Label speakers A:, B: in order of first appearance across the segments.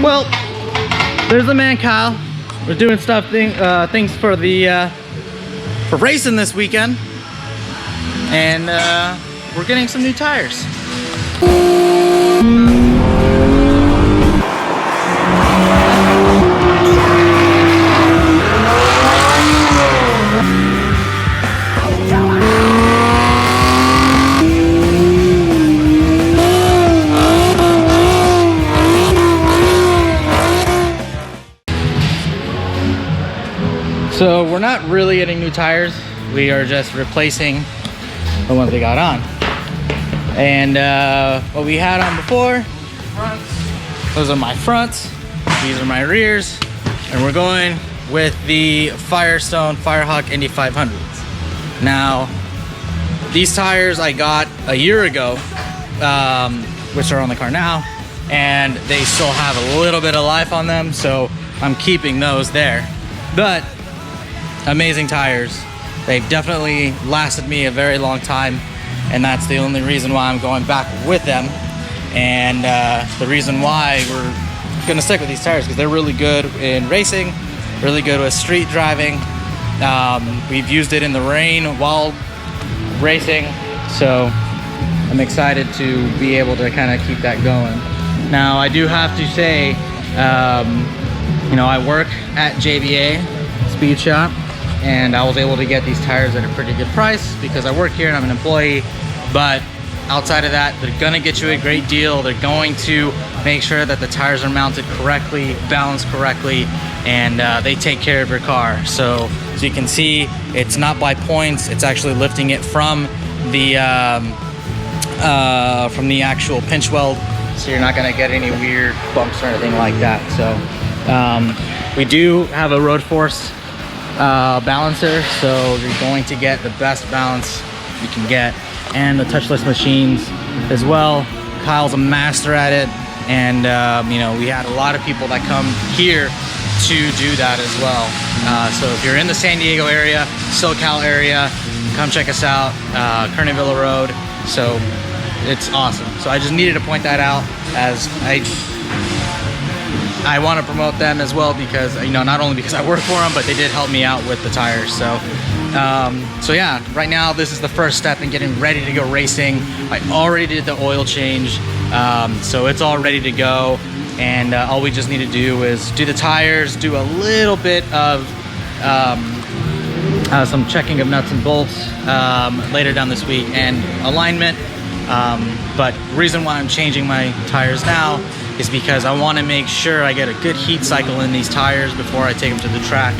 A: Well, there's the man Kyle. We're doing things for the for racing this weekend, and we're getting some new tires. So we're not really getting new tires. We are just replacing the ones we got on. And what we had on before, those are my fronts, these are my rears, and we're going with the Firestone Firehawk Indy 500s. Now, these tires I got a year ago, which are on the car now, and they still have a little bit of life on them, so I'm keeping those there. But amazing tires. They've definitely lasted me a very long time, and that's the only reason why I'm going back with them. And the reason why we're gonna stick with these tires, because they're really good in racing, really good with street driving. We've used it in the rain while racing, so I'm excited to be able to kind of keep that going. Now, I do have to say, you know, I work at JBA Speed Shop, and I was able to get these tires at a pretty good price because I work here and I'm an employee. But outside of that, they're gonna get you a great deal. They're going to make sure that the tires are mounted correctly, balanced correctly, and they take care of your car. So as you can see, it's not by points, it's actually lifting it from the actual pinch weld, so you're not gonna get any weird bumps or anything like that. So we do have a road force balancer, so you're going to get the best balance you can get, and the touchless machines as well. Kyle's a master at it, and you know, we had a lot of people that come here to do that as well. So if you're in the San Diego area, SoCal area, come check us out, Kernavilla Road. So it's awesome. So I just needed to point that out, as I want to promote them as well, because, you know, not only because I work for them, but they did help me out with the tires. So so yeah, right now this is the first step in getting ready to go racing. I already did the oil change, so it's all ready to go, and all we just need to do is do the tires, do a little bit of some checking of nuts and bolts later down this week, and alignment. But the reason why I'm changing my tires now is because I want to make sure I get a good heat cycle in these tires before I take them to the track.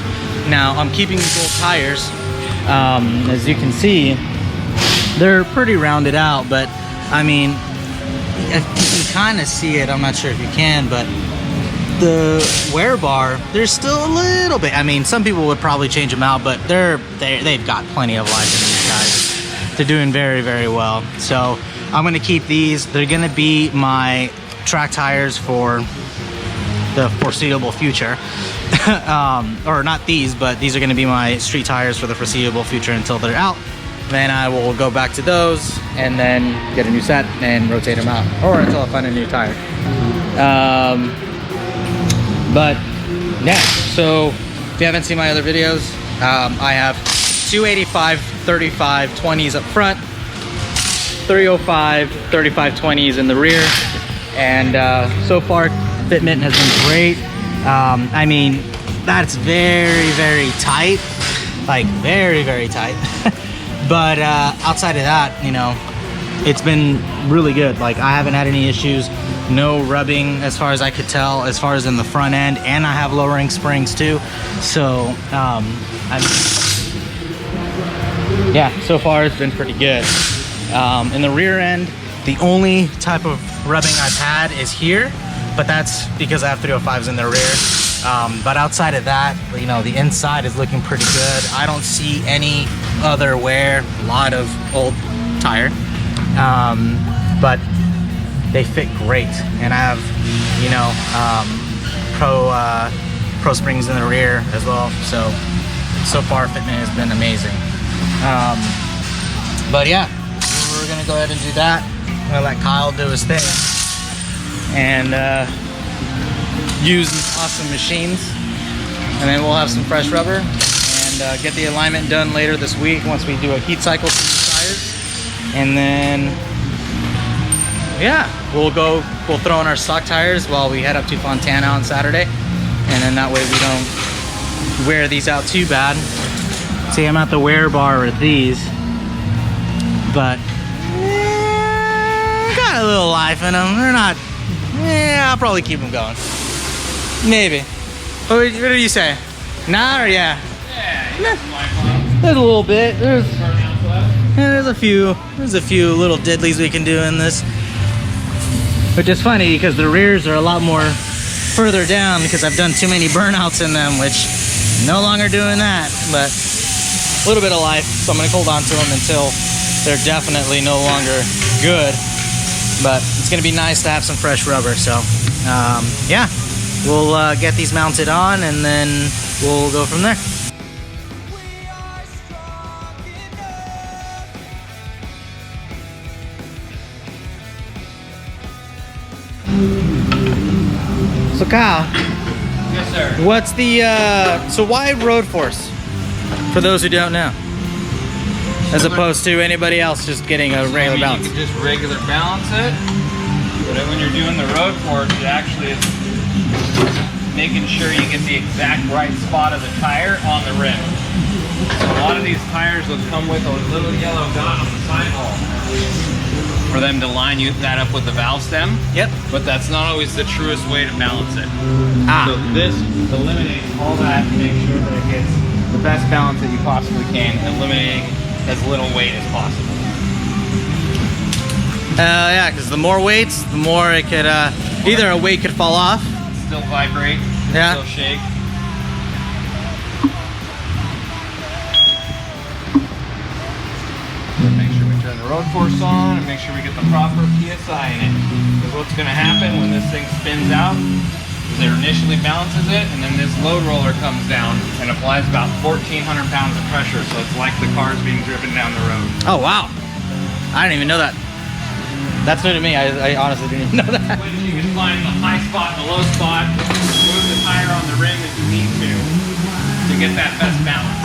A: Now, I'm keeping these old tires. As you can see, they're pretty rounded out, but I mean, you can kind of see it. I'm not sure if you can, but the wear bar, there's still a little bit. I mean, some people would probably change them out, but they've got plenty of life in these tires. They're doing very, very well. So I'm going to keep these. They're going to be my track tires for the foreseeable future. Or not these, but these are going to be my street tires for the foreseeable future until they're out. Then I will go back to those and then get a new set and rotate them out, or until I find a new tire. But yeah, so if you haven't seen my other videos, I have 285 35 20s up front, 305 35 20s in the rear, and so far fitment has been great. I mean, that's very, very tight, like very, very tight. But outside of that, you know, it's been really good. Like, I haven't had any issues, no rubbing as far as I could tell, as far as in the front end, and I have lowering springs too. So yeah, so far it's been pretty good. In the rear end, the only type of rubbing I've had is here, but that's because I have 305s in the rear. But outside of that, you know, the inside is looking pretty good. I don't see any other wear. A lot of old tire, but they fit great. And I have, you know, pro springs in the rear as well. So far fitment has been amazing. But yeah, we're gonna go ahead and do that. I'm gonna let Kyle do his thing, and use these awesome machines. And then we'll have some fresh rubber and get the alignment done later this week once we do a heat cycle to the tires. And then, yeah, we'll throw in our stock tires while we head up to Fontana on Saturday. And then that way we don't wear these out too bad. See, I'm at the wear bar with these, but got a little life in them. They're not, I'll probably keep them going. Maybe. What do you say? Nah or yeah?
B: Yeah, you got some life on them.
A: There's a little bit. There's a few little diddlies we can do in this. Which is funny because the rears are a lot more further down because I've done too many burnouts in them, which no longer doing that. But a little bit of life, so I'm gonna hold on to them until they're definitely no longer good. But it's gonna be nice to have some fresh rubber. So yeah, we'll get these mounted on and then we'll go from there. So Kyle,
B: Yes, sir.
A: what's the so why road force? For those who don't know, as opposed to anybody else just getting a regular balance.
B: You can just regular balance it, but when you're doing the road force, it actually is making sure you get the exact right spot of the tire on the rim. So a lot of these tires will come with a little yellow dot on the sidewall for them to line that up with the valve stem.
A: Yep.
B: But that's not always the truest way to balance it. So
A: Ah.
B: this eliminates all that to make sure that it gets the best balance that you possibly can, eliminating as little weight as possible.
A: Yeah, because the more weights, the more it could either a weight could fall off.
B: Still vibrate,
A: Yeah.
B: still shake. Make sure we turn the road force on and make sure we get the proper PSI in it. Because what's going to happen when this thing spins out is it initially balances it, and then this load roller comes down and applies about 1,400 pounds of pressure. So it's like the car's being driven down the road.
A: Oh wow, I didn't even know that. That's new to me. I honestly didn't even know that.
B: When you can find the high spot and the low spot, move the tire on the rim if you need to get that best balance.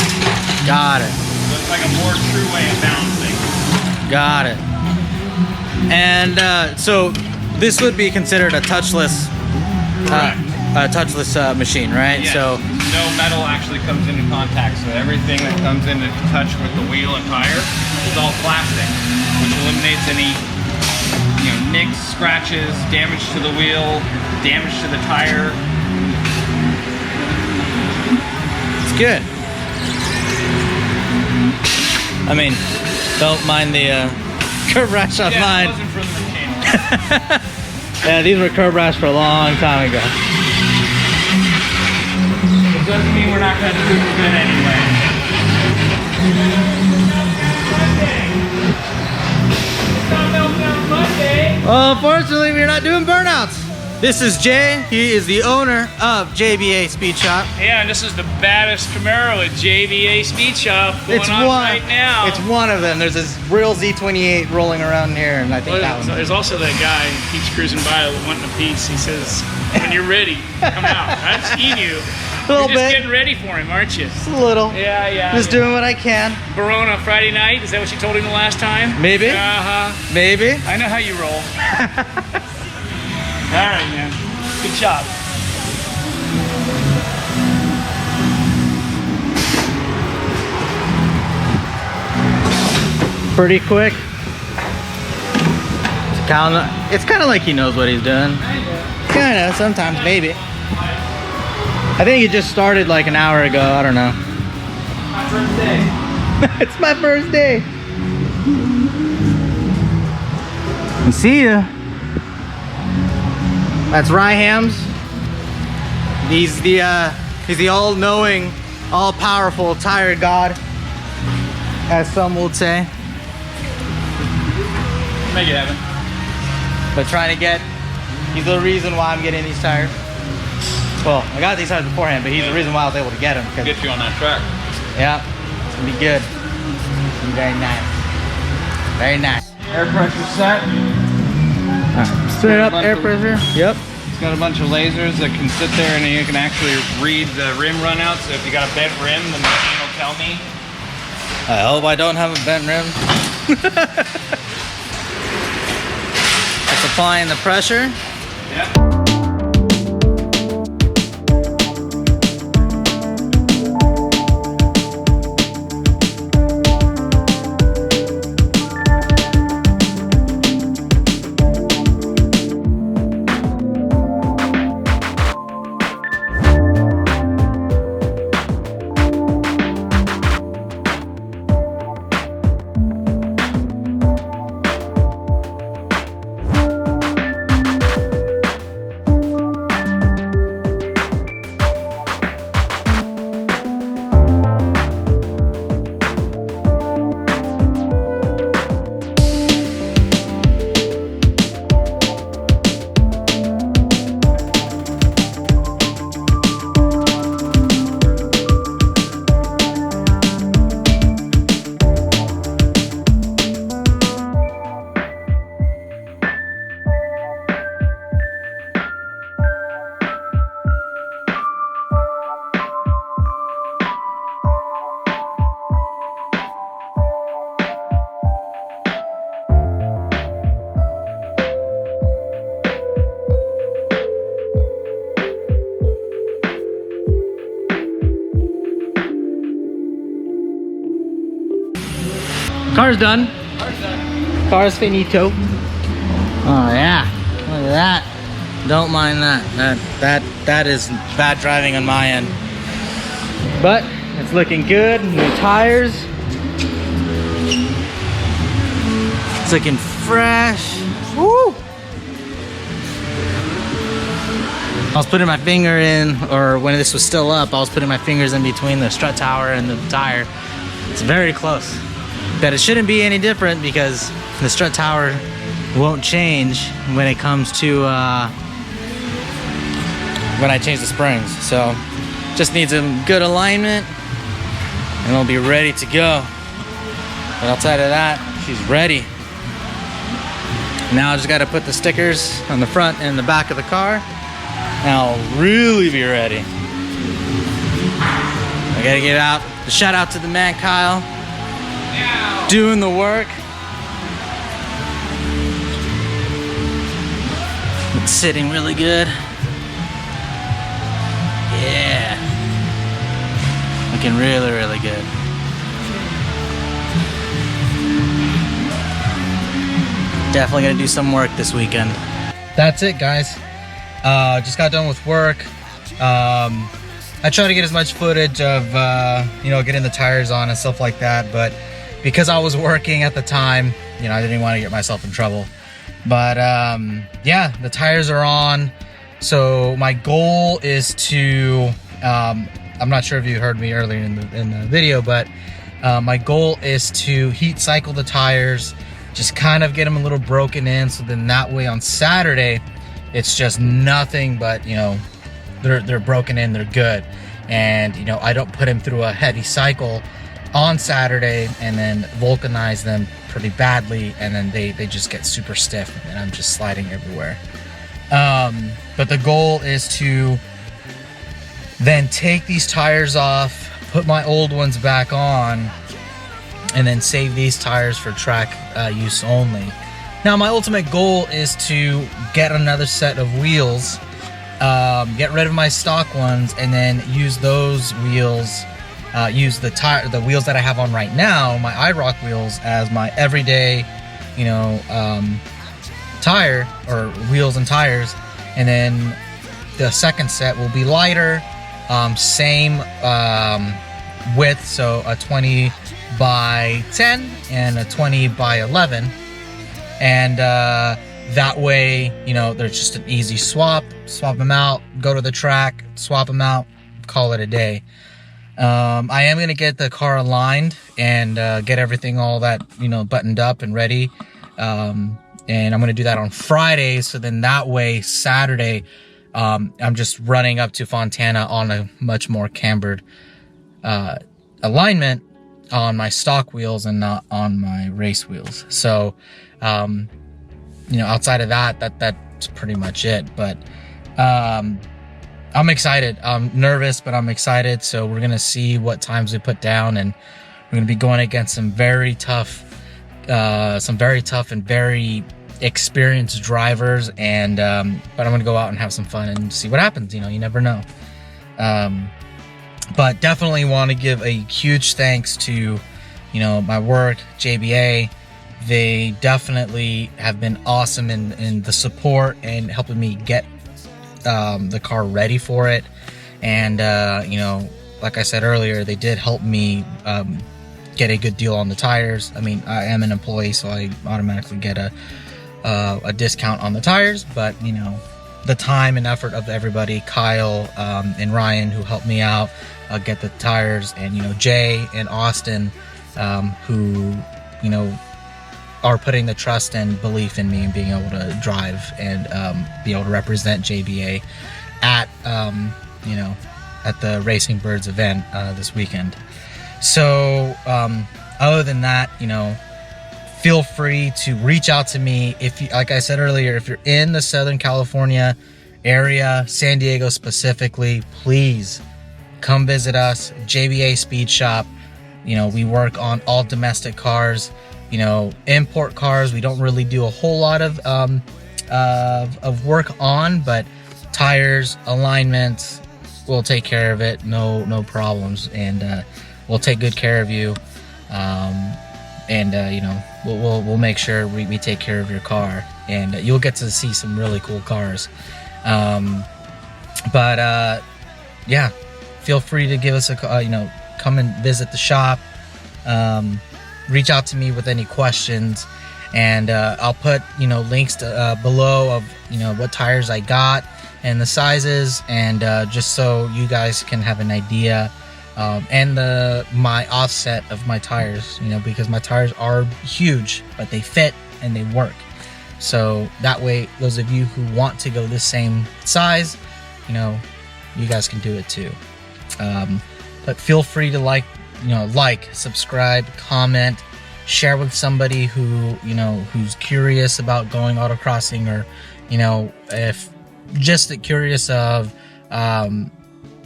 A: Got it.
B: So it's like a more true way of balancing.
A: Got it. And so this would be considered a touchless, machine, right?
B: Yes.
A: So
B: no metal actually comes into contact. So everything that comes into touch with the wheel and tire is all plastic, which eliminates any nicks, scratches, damage to the wheel, damage to the tire.
A: it's good. I mean, don't mind the curb rash on
B: Yeah,
A: mine.
B: it wasn't from the mechanic.
A: Yeah, these were curb rash for a long time ago.
B: It doesn't mean we're not going to do good anyway.
A: Well, unfortunately, we're not doing burnouts. This is Jay. He is the owner of JBA Speed Shop.
C: Yeah, and this is the baddest Camaro at JBA Speed Shop going on right now.
A: It's one of them. There's this real Z28 rolling around here, and I think that one.
C: There's also that guy who keeps cruising by wanting a piece. He says, when you're ready, come out. I've seen you.
A: A little
C: You're just
A: bit.
C: getting ready for him, aren't you?
A: Just a little.
C: Yeah.
A: Just doing what I can.
C: Verona Friday night. Is that what you told him the last time?
A: Maybe.
C: Uh-huh.
A: Maybe.
C: I know how you roll. All right, man. Good job.
A: Pretty quick. It's kind of like he knows what he's doing. Kind of, sometimes, maybe. I think it just started like an hour ago. I don't know.
B: My first day.
A: It's my first day. And see ya. That's Ryhams. He's the all-knowing, all-powerful tire god, as some would say.
B: Make it happen.
A: But he's the reason why I'm getting these tires. Well, I got these tires beforehand, but he's the reason why I was able to get them.
B: Get you on that track.
A: Yeah, it's gonna be good. It's gonna be very nice. Very nice.
B: Air pressure set.
A: Straight up air pressure. Yep.
B: It's got a bunch of lasers that can sit there and you can actually read the rim runouts. So if you got a bent rim, the machine will tell me.
A: I hope I don't have a bent rim. It's applying the pressure.
B: Yep.
A: Car's done.
B: Car's done.
A: Car's finito. Oh yeah, look at that. Don't mind that. That is bad driving on my end. But it's looking good. New tires. It's looking fresh. Woo! I was putting my finger in, or when this was still up, I was putting my fingers in between the strut tower and the tire. It's very close. But it shouldn't be any different because the strut tower won't change when it comes to when I change the springs. So just needs a good alignment and it'll be ready to go. But outside of that, she's ready. Now I just got to put the stickers on the front and the back of the car and I'll really be ready. I gotta get out. Shout out to the man Kyle, doing the work. It's sitting really good. Yeah. Looking really, really good. Definitely gonna do some work this weekend. That's it, guys. Just got done with work. I try to get as much footage of, you know, getting the tires on and stuff like that, but because I was working at the time, you know, I didn't want to get myself in trouble. But yeah, the tires are on. So my goal is to, I'm not sure if you heard me earlier in the video, but my goal is to heat cycle the tires, just kind of get them a little broken in, so then that way on Saturday, it's just nothing but, you know, they're broken in, they're good. And, you know, I don't put them through a heavy cycle on Saturday and then vulcanize them pretty badly, and then they just get super stiff and I'm just sliding everywhere. But the goal is to then take these tires off, put my old ones back on, and then save these tires for track use only. Now my ultimate goal is to get another set of wheels, get rid of my stock ones, and then use those wheels, use the wheels that I have on right now, my IROC wheels, as my everyday, you know, tire, or wheels and tires. And then the second set will be lighter, same width, so a 20 by 10 and a 20 by 11. And that way, you know, there's just an easy swap them out, go to the track, swap them out, call it a day. I am going to get the car aligned and get everything all that, you know, buttoned up and ready. And I'm going to do that on Friday. So then that way, Saturday, I'm just running up to Fontana on a much more cambered alignment on my stock wheels and not on my race wheels. So, you know, outside of that, that's pretty much it. But I'm excited. I'm nervous, but I'm excited. So we're gonna see what times we put down, and we're gonna be going against some very tough and very experienced drivers. And but I'm gonna go out and have some fun and see what happens. You know, you never know. But definitely want to give a huge thanks to, you know, my work, JBA. They definitely have been awesome in the support and helping me get the car ready for it. And you know, like I said earlier, they did help me get a good deal on the tires. I mean, I am an employee, so I automatically get a discount on the tires, but you know, the time and effort of everybody, Kyle and Ryan, who helped me out get the tires, and you know, Jay and Austin, who, you know, are putting the trust and belief in me and being able to drive and be able to represent JBA at you know, at the Racing Byrds event this weekend. So other than that, you know, feel free to reach out to me if you, like I said earlier, if you're in the Southern California area, San Diego specifically, please come visit us, JBA Speed Shop. You know, we work on all domestic cars. You know, import cars we don't really do a whole lot of work on, but tires, alignments, we'll take care of it. No problems, and we'll take good care of you. And you know, we'll make sure we take care of your car, and you'll get to see some really cool cars. But yeah, feel free to give us a you know, come and visit the shop. Reach out to me with any questions, and I'll put, you know, links to, below of, you know, what tires I got and the sizes, and just so you guys can have an idea, and my offset of my tires, you know, because my tires are huge, but they fit and they work. So that way, those of you who want to go the same size, you know, you guys can do it too. But feel free to like, subscribe, comment, share with somebody who, you know, who's curious about going autocrossing, or, you know, if just curious of,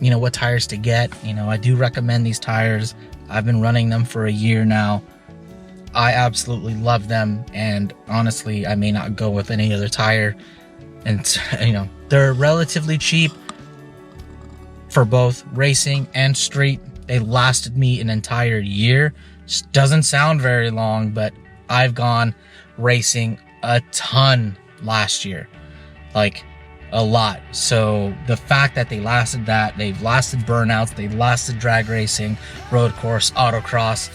A: you know, what tires to get. You know, I do recommend these tires. I've been running them for a year now. I absolutely love them, and honestly, I may not go with any other tire. And, you know, they're relatively cheap for both racing and street. They lasted me an entire year. Just doesn't sound very long, but I've gone racing a ton last year, like a lot. So the fact that they lasted that, they've lasted burnouts, they've lasted drag racing, road course, autocross,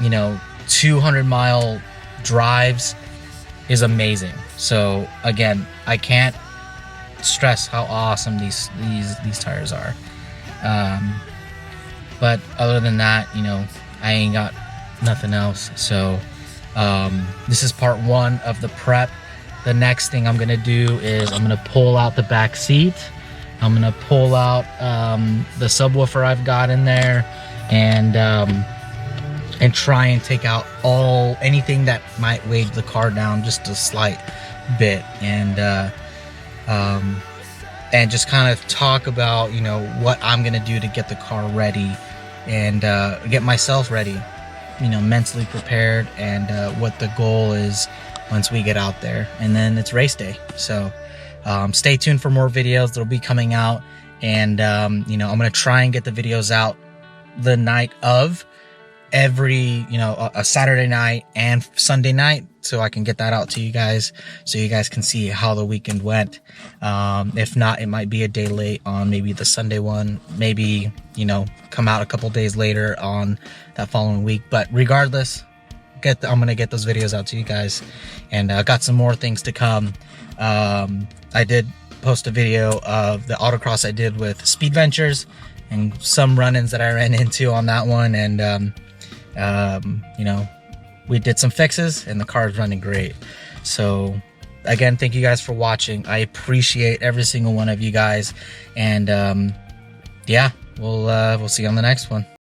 A: you know, 200-mile drives is amazing. So again, I can't stress how awesome these tires are. But other than that, you know, I ain't got nothing else. So this is part one of the prep. The next thing I'm gonna do is I'm gonna pull out the back seat. I'm gonna pull out the subwoofer I've got in there, and try and take out anything that might weigh the car down just a slight bit, and just kind of talk about, you know, what I'm gonna do to get the car ready, and get myself ready, you know, mentally prepared, and what the goal is once we get out there. And then it's race day. So stay tuned for more videos that'll be coming out, and you know, I'm gonna try and get the videos out the night of every, you know, a Saturday night and Sunday night, so I can get that out to you guys, so you guys can see how the weekend went. If not, it might be a day late on maybe the Sunday one, maybe, you know, come out a couple days later on that following week. But regardless, I'm gonna get those videos out to you guys, and I got some more things to come. I did post a video of the autocross I did with Speed Ventures, and some run-ins that I ran into on that one, and you know, we did some fixes, and the car is running great. So again, thank you guys for watching. I appreciate every single one of you guys, and yeah, we'll see you on the next one.